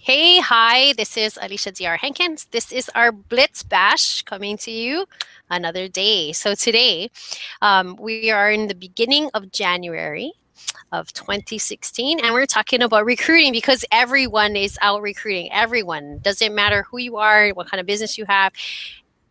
Hey, hi, this is Alicia Hankins. This is our Blitz Bash coming to you another day. So today, we are in the beginning of January of 2016, and we're talking about recruiting because everyone is out recruiting. Everyone, doesn't matter who you are, what kind of business you have,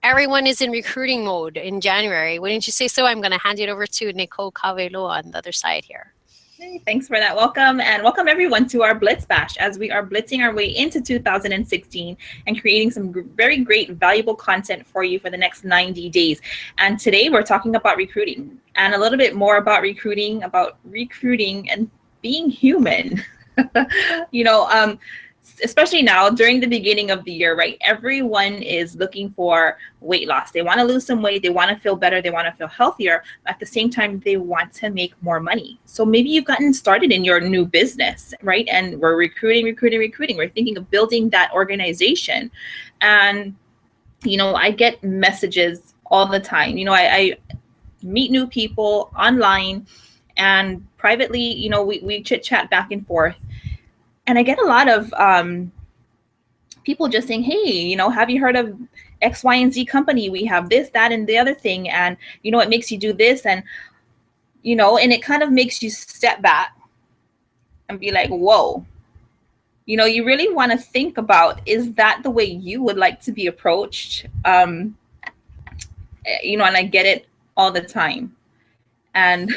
everyone is in recruiting mode in January. Wouldn't you say so? I'm going to hand it over to Nicole Kauweloa on the other side here. Hey, thanks for that welcome, and welcome everyone to our Blitz Bash as we are blitzing our way into 2016 and creating some very great valuable content for you for the next 90 days. And today we're talking about recruiting and a little bit more about recruiting and being human. you know, especially now during the beginning of the year, right? Everyone is looking for weight loss. They want to lose some weight. They want to feel better. They want to feel healthier. At the same time, they want to make more money. So maybe you've gotten started in your new business, right? And we're recruiting. We're thinking of building that organization. And, I get messages all the time. I meet new people online and privately, we chit chat back and forth. And I get a lot of people just saying, hey, have you heard of X, Y, and Z company? We have this, that, and the other thing. And, it makes you do this. And, and it kind of makes you step back and be like, whoa, you really want to think about, is that the way you would like to be approached? And I get it all the time. And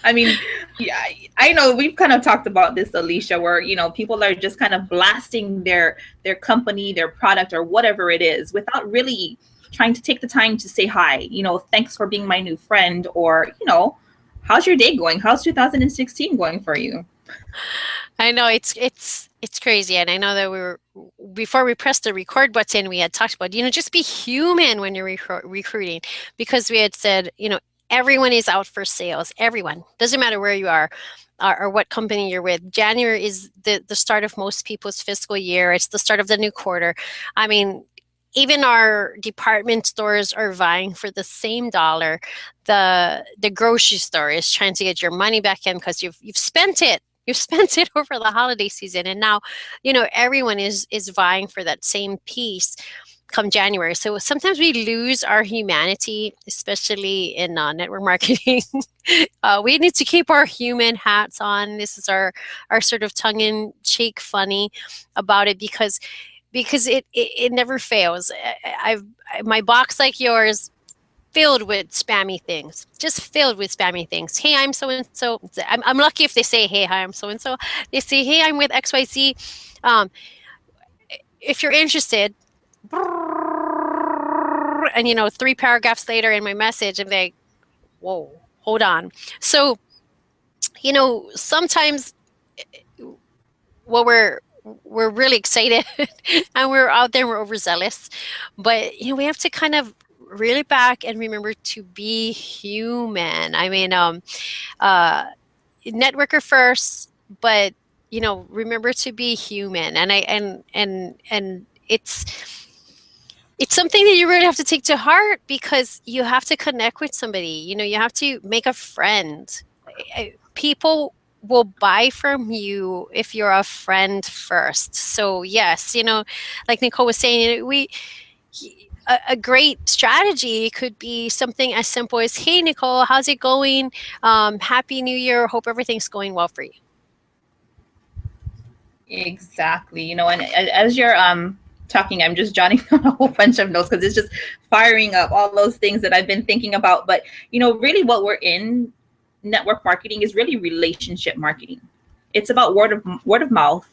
I mean, yeah, I know we've kind of talked about this, Alicia, where, people are just kind of blasting their company, their product, or whatever it is without really trying to take the time to say hi, thanks for being my new friend, or, how's your day going? How's 2016 going for you? I know it's crazy. And I know that before we pressed the record button, we had talked about, just be human when you're recruiting, because we had said, everyone is out for sales. Everyone. Doesn't matter where you are or what company you're with. January is the start of most people's fiscal year. It's the start of the new quarter. I mean, even our department stores are vying for the same dollar. The grocery store is trying to get your money back in because you've spent it. You've spent it over the holiday season. And now, everyone is vying for that same piece come January. So sometimes we lose our humanity, especially in network marketing. We need to keep our human hats on. This is our sort of tongue-in-cheek funny about it because it never fails. My box, like yours, filled with spammy things, just filled with spammy things. Hey, I'm so and so. I'm lucky if they say, hey, hi, I'm so and so. They say, hey, I'm with XYZ. If you're interested, and 3 paragraphs later in my message, I'm like, whoa, hold on. So, sometimes what we're really excited and we're out there, we're overzealous, but we have to kind of reel it back and remember to be human. I mean, networker first, but remember to be human. And it's something that you really have to take to heart, because you have to connect with somebody. You have to make a friend. People will buy from you if you're a friend first. So yes, like Nicole was saying, a great strategy could be something as simple as, hey, Nicole, how's it going? Happy New Year. Hope everything's going well for you. Exactly. And as you're talking, I'm just jotting down a whole bunch of notes because it's just firing up all those things that I've been thinking about. But, really what we're in network marketing is really relationship marketing. It's about word of mouth.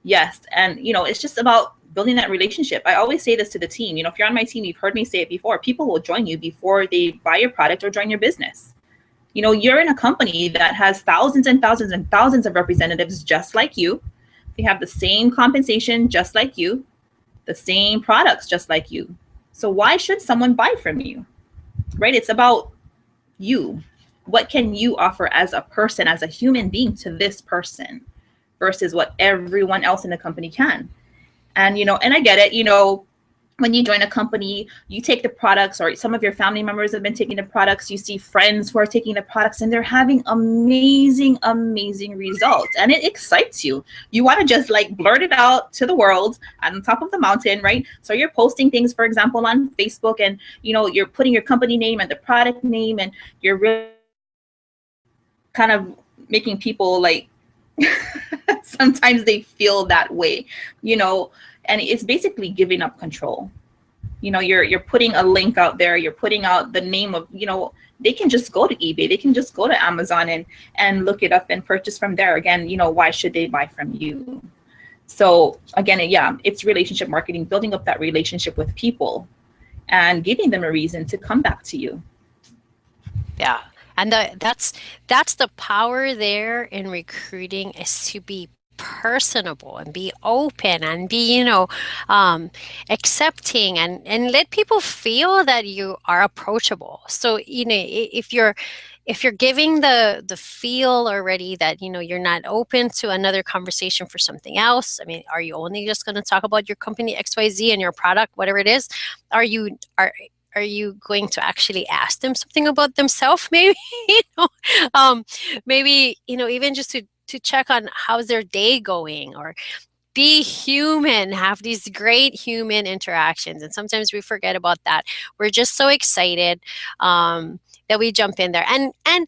Yes. And, it's just about building that relationship. I always say this to the team. If you're on my team, you've heard me say it before, people will join you before they buy your product or join your business. You're in a company that has thousands and thousands and thousands of representatives just like you. They have the same compensation just like you, the same products just like you. So why should someone buy from you, right? It's about you. What can you offer as a person, as a human being to this person versus what everyone else in the company can? And, and I get it, when you join a company, you take the products, or some of your family members have been taking the products. You see friends who are taking the products and they're having amazing, amazing results. And it excites you. You want to just like blurt it out to the world on top of the mountain, right? So you're posting things, for example, on Facebook, and you're putting your company name and the product name, and you're really kind of making people like sometimes they feel that way, and it's basically giving up control. You're putting a link out there, you're putting out the name of, they can just go to eBay, they can just go to Amazon and look it up and purchase from there. Again, why should they buy from you? So again, yeah, it's relationship marketing, building up that relationship with people and giving them a reason to come back to you. Yeah. And that's the power there in recruiting, is to be personable and be open and be, accepting, and let people feel that you are approachable. So, if you're giving the feel already that, you're not open to another conversation for something else. I mean, are you only just going to talk about your company XYZ and your product, whatever it is? Are you going to actually ask them something about themselves? Maybe, maybe, even just to check on how's their day going, or be human, have these great human interactions. And sometimes we forget about that. We're just so excited that we jump in there. And I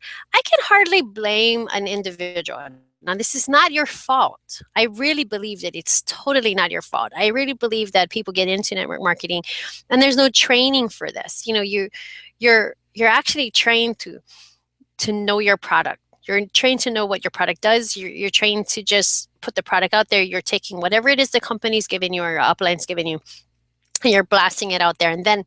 can hardly blame an individual. Now, this is not your fault. I really believe that it's totally not your fault. I really believe that people get into network marketing and there's no training for this. You're actually trained to know your product. You're trained to know what your product does. You're trained to just put the product out there. You're taking whatever it is the company's giving you or your upline's giving you, and you're blasting it out there. And then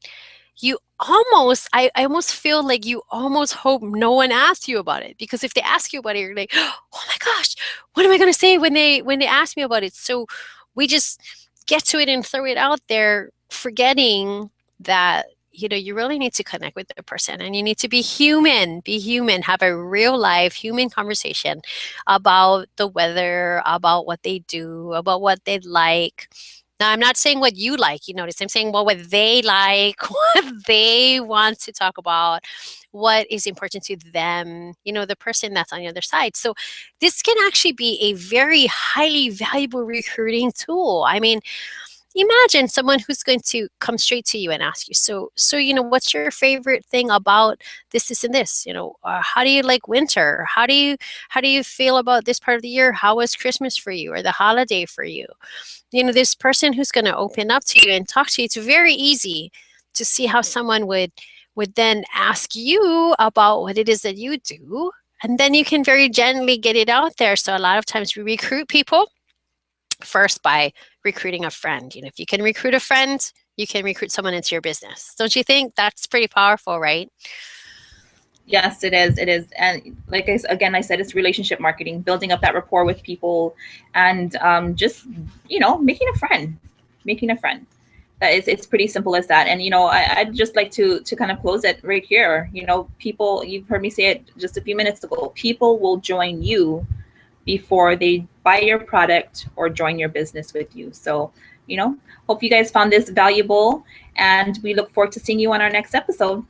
I almost feel like you almost hope no one asks you about it, because if they ask you about it, you're like, oh my gosh, what am I going to say when they ask me about it? So we just get to it and throw it out there, forgetting that you really need to connect with the person, and you need to be human, have a real life human conversation about the weather, about what they do, about what they like. Now, I'm not saying what you like, I'm saying what they like, what they want to talk about, what is important to them, the person that's on the other side. So this can actually be a very highly valuable recruiting tool. I mean, imagine someone who's going to come straight to you and ask you, so what's your favorite thing about this and this? How do you like winter? How do you feel about this part of the year? How was Christmas for you, or the holiday for you? This person who's going to open up to you and talk to you. It's very easy to see how someone would then ask you about what it is that you do, and then you can very gently get it out there. So a lot of times we recruit people first by recruiting a friend. If you can recruit a friend, you can recruit someone into your business. Don't you think that's pretty powerful, right? Yes, it is. It is. And like I said, it's relationship marketing, building up that rapport with people, and just, making a friend. It's pretty simple as that. And, I'd just like to kind of close it right here. People, you've heard me say it just a few minutes ago, people will join you before they buy your product or join your business with you. So, hope you guys found this valuable, and we look forward to seeing you on our next episode.